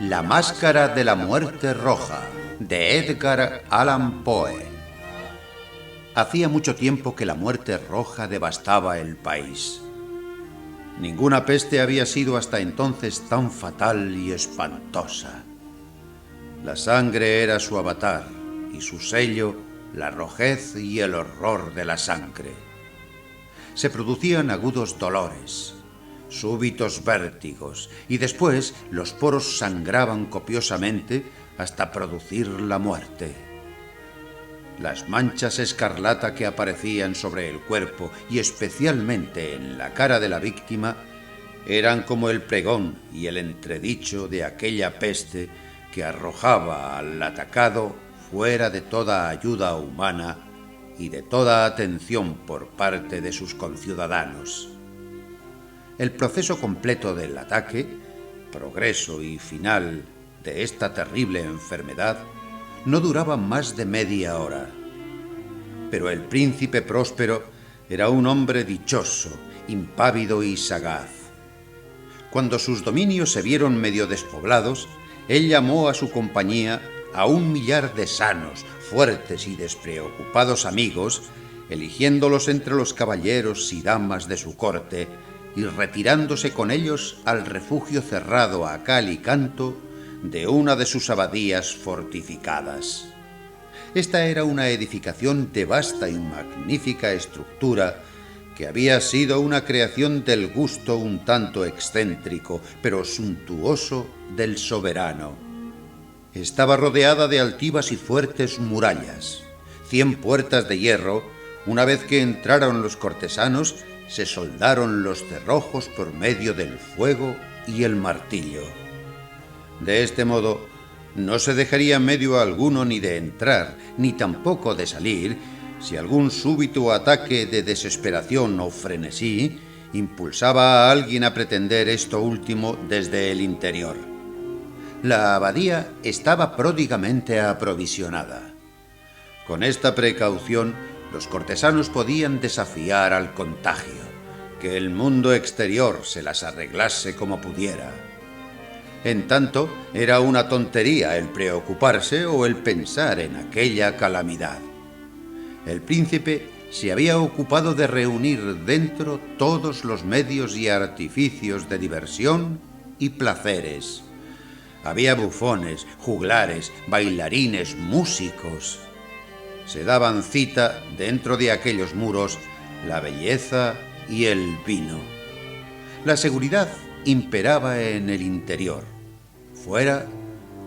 La máscara de la muerte roja, de Edgar Allan Poe. Hacía mucho tiempo que la muerte roja devastaba el país. Ninguna peste había sido hasta entonces tan fatal y espantosa. La sangre era su avatar y su sello, la rojez y el horror de la sangre. Se producían agudos dolores, súbitos vértigos, y después los poros sangraban copiosamente hasta producir la muerte. Las manchas escarlata que aparecían sobre el cuerpo y especialmente en la cara de la víctima eran como el pregón y el entredicho de aquella peste que arrojaba al atacado fuera de toda ayuda humana y de toda atención por parte de sus conciudadanos. El proceso completo del ataque, progreso y final de esta terrible enfermedad no duraba más de media hora. Pero el príncipe Próspero era un hombre dichoso, impávido y sagaz. Cuando sus dominios se vieron medio despoblados, él llamó a su compañía a 1.000.000 de sanos, fuertes y despreocupados amigos, eligiéndolos entre los caballeros y damas de su corte, y retirándose con ellos al refugio cerrado a cal y canto de una de sus abadías fortificadas. Esta era una edificación de vasta y magnífica estructura que había sido una creación del gusto un tanto excéntrico, pero suntuoso del soberano. Estaba rodeada de altivas y fuertes murallas, 100 puertas de hierro. Una vez que entraron los cortesanos, se soldaron los cerrojos por medio del fuego y el martillo. De este modo, no se dejaría medio alguno ni de entrar, ni tampoco de salir, si algún súbito ataque de desesperación o frenesí impulsaba a alguien a pretender esto último desde el interior. La abadía estaba pródigamente aprovisionada. Con esta precaución, los cortesanos podían desafiar al contagio, que el mundo exterior se las arreglase como pudiera. En tanto, era una tontería el preocuparse o el pensar en aquella calamidad. El príncipe se había ocupado de reunir dentro todos los medios y artificios de diversión y placeres. Había bufones, juglares, bailarines, músicos. Se daban cita dentro de aquellos muros la belleza y el vino. La seguridad imperaba en el interior. Fuera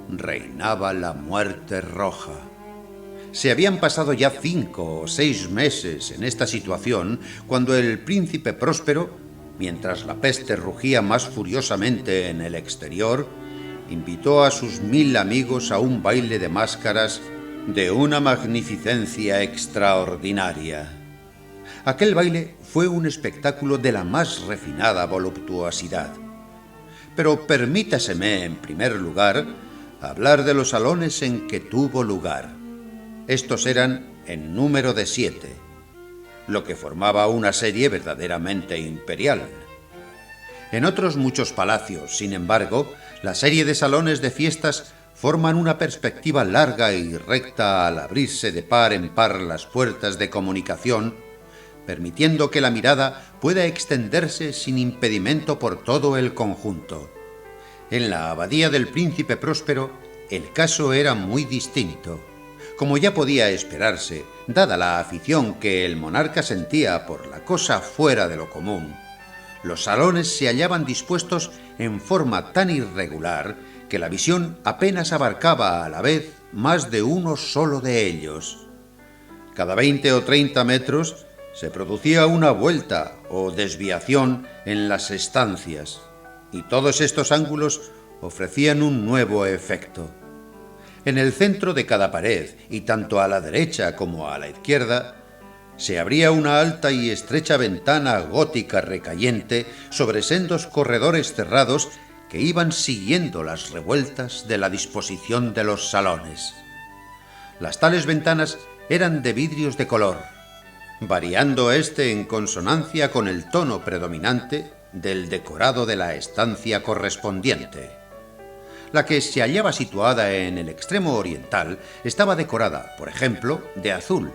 reinaba la muerte roja. Se habían pasado ya 5 o 6 meses en esta situación cuando el príncipe Próspero, mientras la peste rugía más furiosamente en el exterior, invitó a sus 1.000 amigos a un baile de máscaras de una magnificencia extraordinaria. Aquel baile fue un espectáculo de la más refinada voluptuosidad. Pero permítaseme, en primer lugar, hablar de los salones en que tuvo lugar. Estos eran en número de 7, lo que formaba una serie verdaderamente imperial. En otros muchos palacios, sin embargo, la serie de salones de fiestas forman una perspectiva larga y recta al abrirse de par en par las puertas de comunicación, permitiendo que la mirada pueda extenderse sin impedimento por todo el conjunto. En la abadía del príncipe Próspero, el caso era muy distinto. Como ya podía esperarse, dada la afición que el monarca sentía por la cosa fuera de lo común, los salones se hallaban dispuestos en forma tan irregular que la visión apenas abarcaba a la vez más de uno solo de ellos. Cada 20 o 30 metros se producía una vuelta o desviación en las estancias, y todos estos ángulos ofrecían un nuevo efecto. En el centro de cada pared, y tanto a la derecha como a la izquierda, se abría una alta y estrecha ventana gótica recayente sobre sendos corredores cerrados que iban siguiendo las revueltas de la disposición de los salones. Las tales ventanas eran de vidrios de color, variando este en consonancia con el tono predominante del decorado de la estancia correspondiente. La que se hallaba situada en el extremo oriental estaba decorada, por ejemplo, de azul,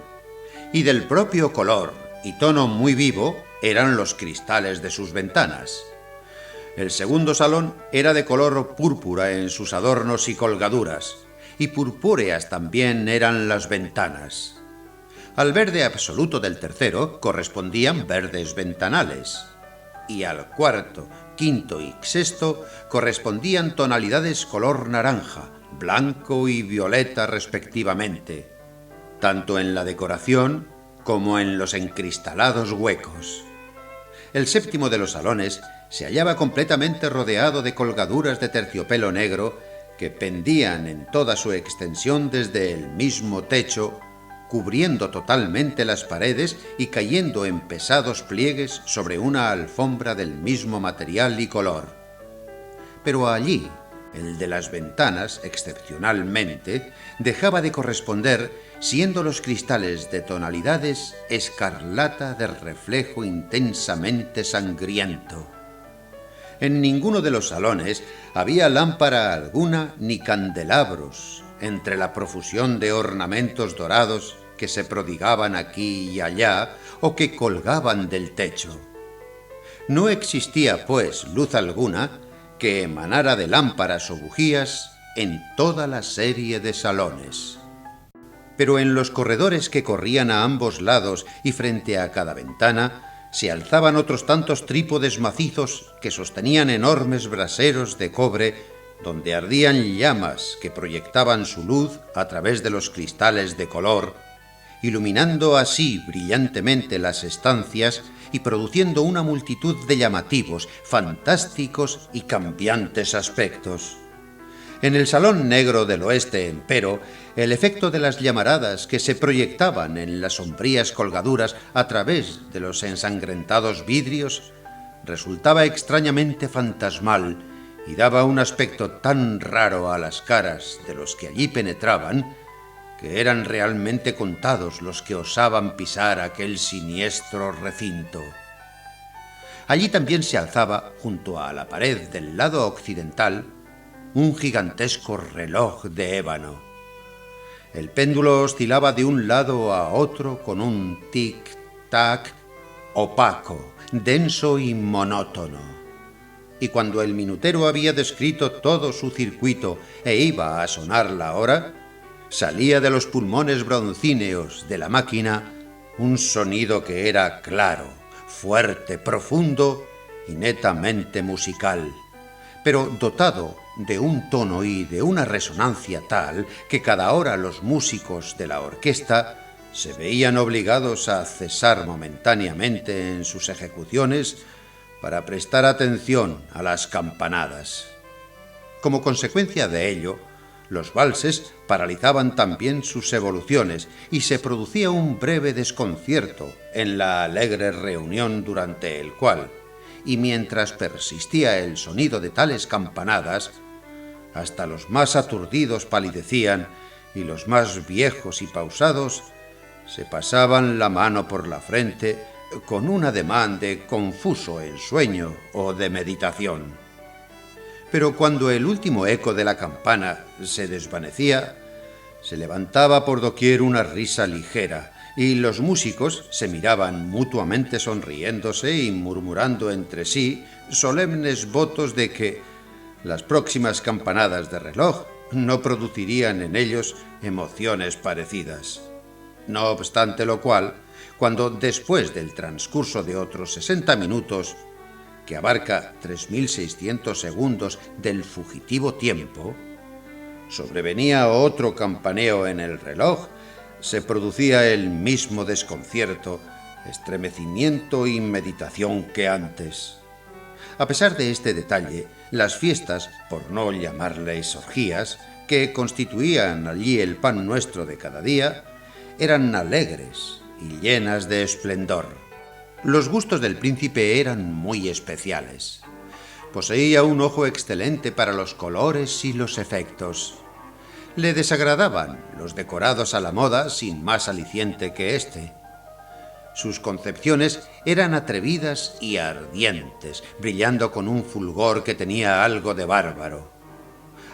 y del propio color y tono muy vivo eran los cristales de sus ventanas. El segundo salón era de color púrpura en sus adornos y colgaduras, y purpúreas también eran las ventanas. Al verde absoluto del tercero correspondían verdes ventanales, y al cuarto, quinto y sexto correspondían tonalidades color naranja, blanco y violeta respectivamente, tanto en la decoración como en los encristalados huecos. El séptimo de los salones se hallaba completamente rodeado de colgaduras de terciopelo negro que pendían en toda su extensión desde el mismo techo, cubriendo totalmente las paredes y cayendo en pesados pliegues sobre una alfombra del mismo material y color. Pero allí, el de las ventanas, excepcionalmente, dejaba de corresponder, siendo los cristales de tonalidades escarlata de reflejo intensamente sangriento. En ninguno de los salones había lámpara alguna ni candelabros, entre la profusión de ornamentos dorados que se prodigaban aquí y allá o que colgaban del techo. No existía, pues, luz alguna que emanara de lámparas o bujías en toda la serie de salones. Pero en los corredores que corrían a ambos lados y frente a cada ventana, se alzaban otros tantos trípodes macizos que sostenían enormes braseros de cobre donde ardían llamas que proyectaban su luz a través de los cristales de color, iluminando así brillantemente las estancias y produciendo una multitud de llamativos, fantásticos y cambiantes aspectos. En el salón negro del oeste, empero, el efecto de las llamaradas que se proyectaban en las sombrías colgaduras a través de los ensangrentados vidrios resultaba extrañamente fantasmal y daba un aspecto tan raro a las caras de los que allí penetraban que eran realmente contados los que osaban pisar aquel siniestro recinto. Allí también se alzaba, junto a la pared del lado occidental, un gigantesco reloj de ébano. El péndulo oscilaba de un lado a otro con un tic-tac opaco, denso y monótono. Y cuando el minutero había descrito todo su circuito e iba a sonar la hora, salía de los pulmones broncíneos de la máquina un sonido que era claro, fuerte, profundo y netamente musical, pero dotado de un tono y de una resonancia tal que cada hora los músicos de la orquesta se veían obligados a cesar momentáneamente en sus ejecuciones para prestar atención a las campanadas. Como consecuencia de ello, los valses paralizaban también sus evoluciones y se producía un breve desconcierto en la alegre reunión durante el cual, y mientras persistía el sonido de tales campanadas, hasta los más aturdidos palidecían y los más viejos y pausados se pasaban la mano por la frente con un ademán de confuso ensueño o de meditación. Pero cuando el último eco de la campana se desvanecía, se levantaba por doquier una risa ligera y los músicos se miraban mutuamente sonriéndose y murmurando entre sí solemnes votos de que las próximas campanadas de reloj no producirían en ellos emociones parecidas. No obstante lo cual, cuando después del transcurso de otros 60 minutos, que abarca 3600 segundos del fugitivo tiempo, sobrevenía otro campaneo en el reloj, se producía el mismo desconcierto, estremecimiento y meditación que antes. A pesar de este detalle, las fiestas, por no llamarles orgías, que constituían allí el pan nuestro de cada día, eran alegres y llenas de esplendor. Los gustos del príncipe eran muy especiales. Poseía un ojo excelente para los colores y los efectos. Le desagradaban los decorados a la moda sin más aliciente que éste. Sus concepciones eran atrevidas y ardientes, brillando con un fulgor que tenía algo de bárbaro.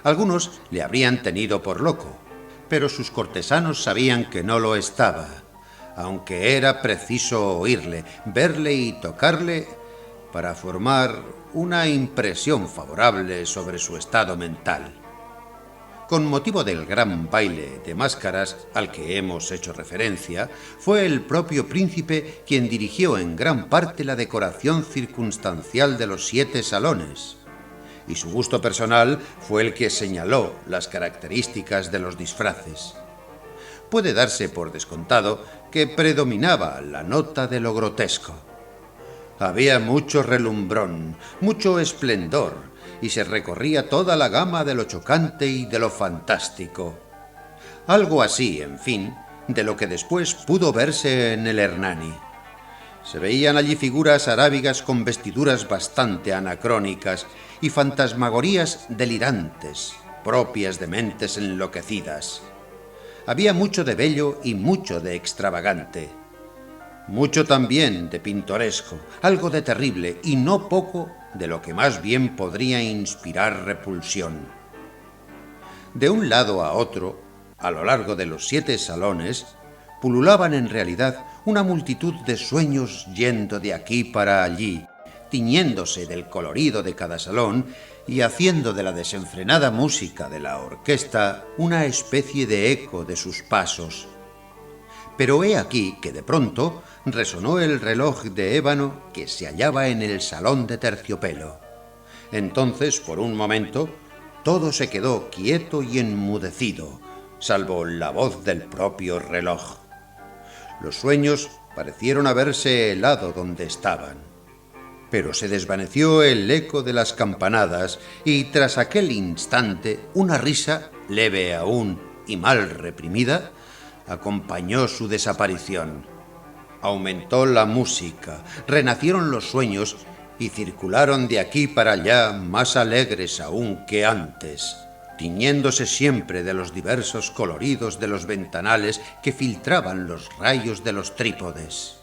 Algunos le habrían tenido por loco, pero sus cortesanos sabían que no lo estaba, aunque era preciso oírle, verle y tocarle para formar una impresión favorable sobre su estado mental. Con motivo del gran baile de máscaras al que hemos hecho referencia, fue el propio príncipe quien dirigió en gran parte la decoración circunstancial de los 7 salones, y su gusto personal fue el que señaló las características de los disfraces. Puede darse por descontado que predominaba la nota de lo grotesco. Había mucho relumbrón, mucho esplendor, y se recorría toda la gama de lo chocante y de lo fantástico. Algo así, en fin, de lo que después pudo verse en el Hernani. Se veían allí figuras arábigas con vestiduras bastante anacrónicas y fantasmagorías delirantes, propias de mentes enloquecidas. Había mucho de bello y mucho de extravagante. Mucho también de pintoresco, algo de terrible y no poco de lo que más bien podría inspirar repulsión. De un lado a otro, a lo largo de los 7 salones, pululaban en realidad una multitud de sueños yendo de aquí para allí, tiñéndose del colorido de cada salón y haciendo de la desenfrenada música de la orquesta una especie de eco de sus pasos. Pero he aquí que de pronto resonó el reloj de ébano que se hallaba en el salón de terciopelo. Entonces, por un momento, todo se quedó quieto y enmudecido, salvo la voz del propio reloj. Los sueños parecieron haberse helado donde estaban. Pero se desvaneció el eco de las campanadas y tras aquel instante una risa, leve aún y mal reprimida, acompañó su desaparición. Aumentó la música, renacieron los sueños y circularon de aquí para allá más alegres aún que antes, tiñéndose siempre de los diversos coloridos de los ventanales que filtraban los rayos de los trípodes.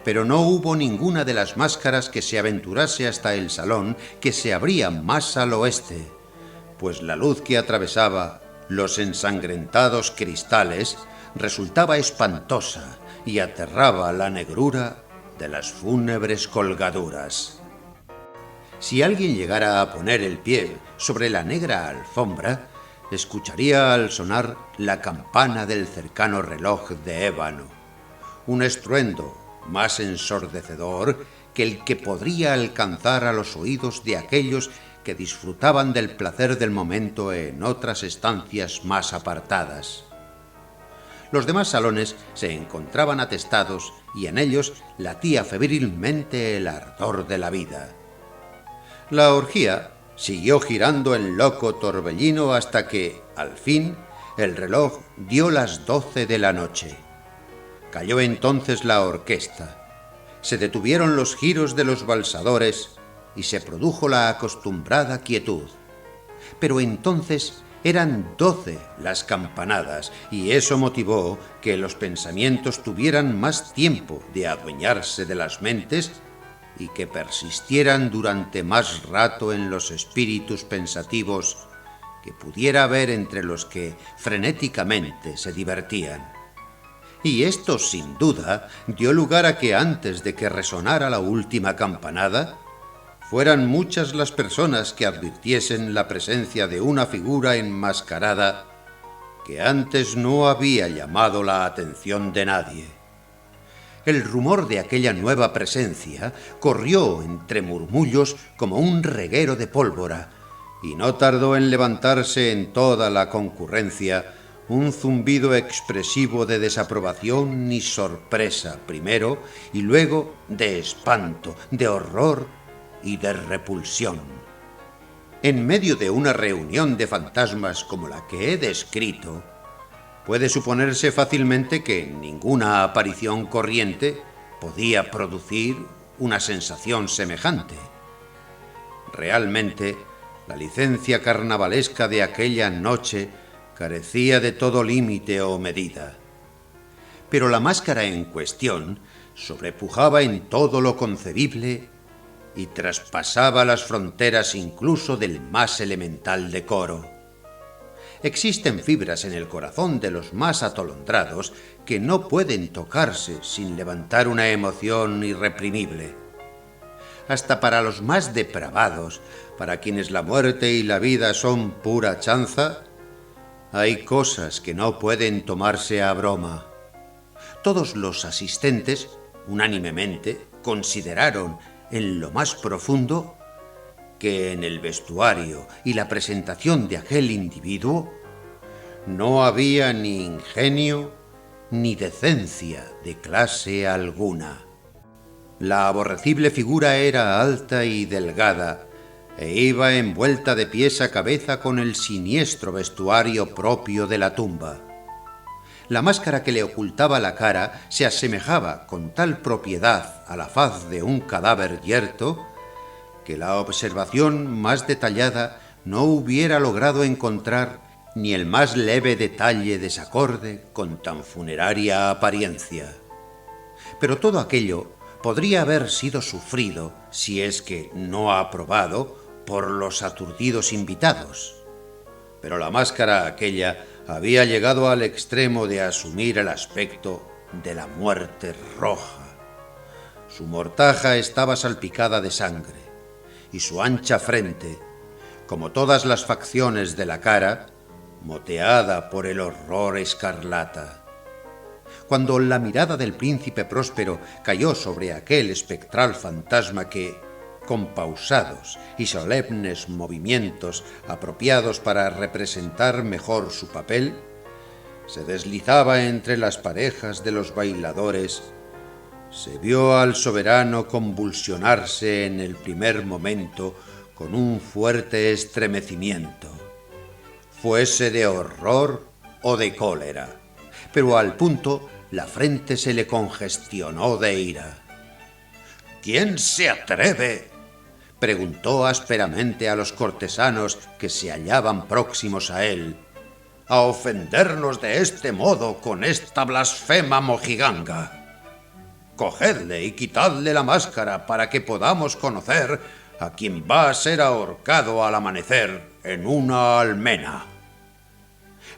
Pero no hubo ninguna de las máscaras que se aventurase hasta el salón que se abría más al oeste, pues la luz que atravesaba los ensangrentados cristales resultaba espantosa y aterraba la negrura de las fúnebres colgaduras. Si alguien llegara a poner el pie sobre la negra alfombra, escucharía al sonar la campana del cercano reloj de ébano, un estruendo más ensordecedor que el que podría alcanzar a los oídos de aquellos que disfrutaban del placer del momento en otras estancias más apartadas. Los demás salones se encontraban atestados y en ellos latía febrilmente el ardor de la vida. La orgía siguió girando en loco torbellino hasta que, al fin, el reloj dio las 12 de la noche. Calló entonces la orquesta. Se detuvieron los giros de los valsadores y se produjo la acostumbrada quietud. Pero entonces eran 12 las campanadas y eso motivó que los pensamientos tuvieran más tiempo de adueñarse de las mentes y que persistieran durante más rato en los espíritus pensativos que pudiera haber entre los que frenéticamente se divertían. Y esto, sin duda, dio lugar a que antes de que resonara la última campanada, fueran muchas las personas que advirtiesen la presencia de una figura enmascarada que antes no había llamado la atención de nadie. El rumor de aquella nueva presencia corrió entre murmullos como un reguero de pólvora, y no tardó en levantarse en toda la concurrencia un zumbido expresivo de desaprobación y sorpresa primero, y luego de espanto, de horror y de repulsión. En medio de una reunión de fantasmas como la que he descrito, puede suponerse fácilmente que ninguna aparición corriente podía producir una sensación semejante. Realmente, la licencia carnavalesca de aquella noche carecía de todo límite o medida. Pero la máscara en cuestión sobrepujaba en todo lo concebible y traspasaba las fronteras incluso del más elemental decoro. Existen fibras en el corazón de los más atolondrados que no pueden tocarse sin levantar una emoción irreprimible. Hasta para los más depravados, para quienes la muerte y la vida son pura chanza, hay cosas que no pueden tomarse a broma. Todos los asistentes, unánimemente, consideraron en lo más profundo que en el vestuario y la presentación de aquel individuo no había ni ingenio ni decencia de clase alguna. La aborrecible figura era alta y delgada, e iba envuelta de pies a cabeza con el siniestro vestuario propio de la tumba. La máscara que le ocultaba la cara se asemejaba con tal propiedad a la faz de un cadáver yerto que la observación más detallada no hubiera logrado encontrar ni el más leve detalle desacorde con tan funeraria apariencia. Pero todo aquello podría haber sido sufrido, si es que no aprobado, por los aturdidos invitados. Pero la máscara aquella había llegado al extremo de asumir el aspecto de la muerte roja. Su mortaja estaba salpicada de sangre, y su ancha frente, como todas las facciones de la cara, moteada por el horror escarlata. Cuando la mirada del príncipe Próspero cayó sobre aquel espectral fantasma que, con pausados y solemnes movimientos apropiados para representar mejor su papel, se deslizaba entre las parejas de los bailadores, se vio al soberano convulsionarse en el primer momento con un fuerte estremecimiento, fuese de horror o de cólera, pero al punto la frente se le congestionó de ira. «¿Quién se atreve?», preguntó ásperamente a los cortesanos que se hallaban próximos a él, «a ofendernos de este modo con esta blasfema mojiganga. Cogedle y quitadle la máscara para que podamos conocer a quien va a ser ahorcado al amanecer en una almena».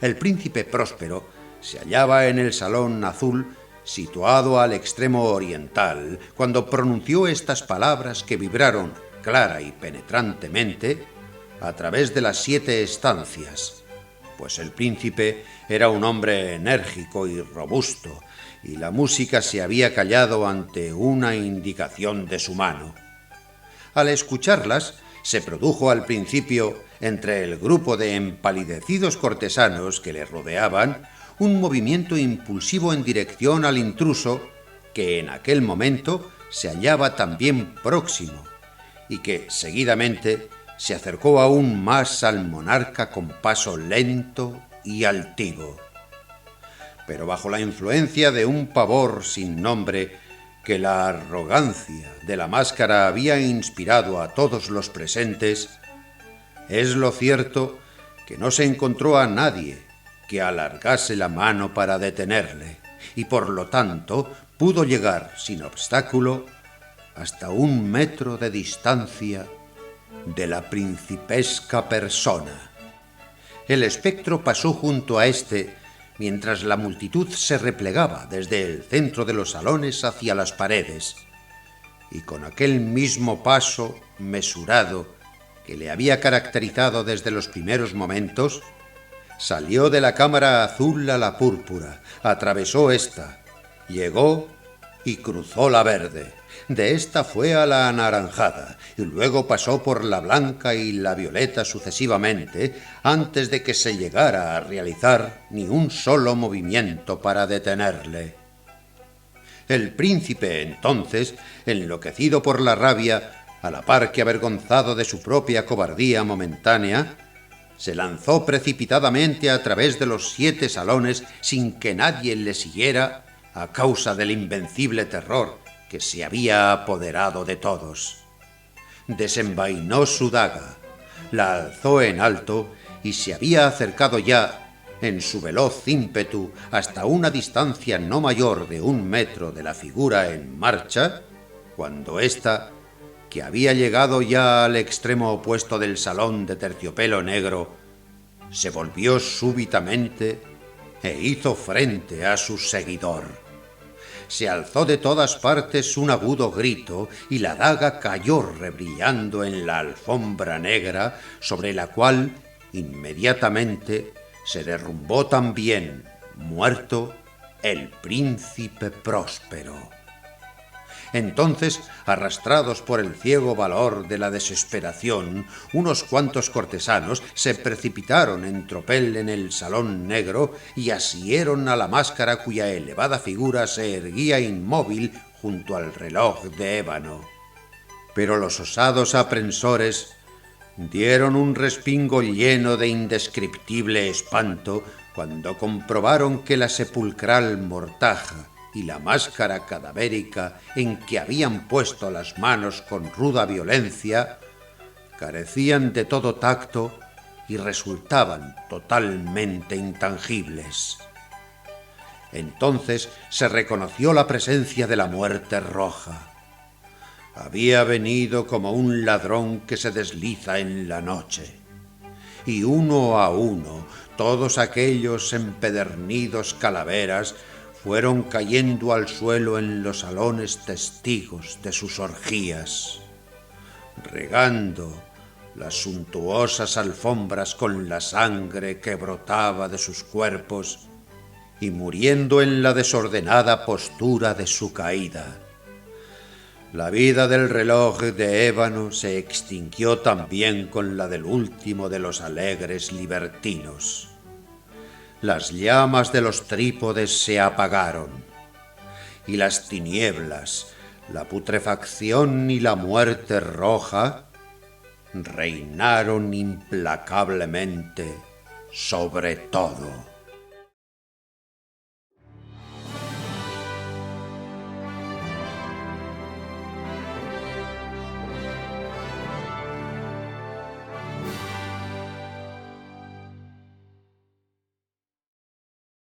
El príncipe Próspero se hallaba en el salón azul situado al extremo oriental cuando pronunció estas palabras que vibraron clara y penetrantemente a través de las 7 estancias, pues el príncipe era un hombre enérgico y robusto, y la música se había callado ante una indicación de su mano. Al escucharlas, se produjo al principio, entre el grupo de empalidecidos cortesanos que le rodeaban, un movimiento impulsivo en dirección al intruso, que en aquel momento se hallaba también próximo, y que, seguidamente, se acercó aún más al monarca con paso lento y altivo. Pero bajo la influencia de un pavor sin nombre que la arrogancia de la máscara había inspirado a todos los presentes, es lo cierto que no se encontró a nadie que alargase la mano para detenerle, y por lo tanto pudo llegar sin obstáculo hasta 1 metro de distancia de la principesca persona. El espectro pasó junto a éste mientras la multitud se replegaba desde el centro de los salones hacia las paredes, y con aquel mismo paso mesurado que le había caracterizado desde los primeros momentos, salió de la cámara azul a la púrpura, atravesó esta, llegó y cruzó la verde. De esta fue a la anaranjada, y luego pasó por la blanca y la violeta sucesivamente, antes de que se llegara a realizar ni un solo movimiento para detenerle. El príncipe, entonces, enloquecido por la rabia, a la par que avergonzado de su propia cobardía momentánea, se lanzó precipitadamente a través de los 7 salones sin que nadie le siguiera a causa del invencible terror que se había apoderado de todos. Desenvainó su daga, la alzó en alto y se había acercado ya, en su veloz ímpetu, hasta una distancia no mayor de 1 metro de la figura en marcha, cuando ésta, que había llegado ya al extremo opuesto del salón de terciopelo negro, se volvió súbitamente e hizo frente a su seguidor. Se alzó de todas partes un agudo grito y la daga cayó rebrillando en la alfombra negra, sobre la cual inmediatamente se derrumbó también, muerto, el príncipe Próspero. Entonces, arrastrados por el ciego valor de la desesperación, unos cuantos cortesanos se precipitaron en tropel en el salón negro y asieron a la máscara cuya elevada figura se erguía inmóvil junto al reloj de ébano. Pero los osados aprensores dieron un respingo lleno de indescriptible espanto cuando comprobaron que la sepulcral mortaja y la máscara cadavérica en que habían puesto las manos con ruda violencia carecían de todo tacto y resultaban totalmente intangibles. Entonces se reconoció la presencia de la muerte roja. Había venido como un ladrón que se desliza en la noche, y uno a uno todos aquellos empedernidos calaveras fueron cayendo al suelo en los salones testigos de sus orgías, regando las suntuosas alfombras con la sangre que brotaba de sus cuerpos y muriendo en la desordenada postura de su caída. La vida del reloj de ébano se extinguió también con la del último de los alegres libertinos. Las llamas de los trípodes se apagaron, y las tinieblas, la putrefacción y la muerte roja reinaron implacablemente sobre todo.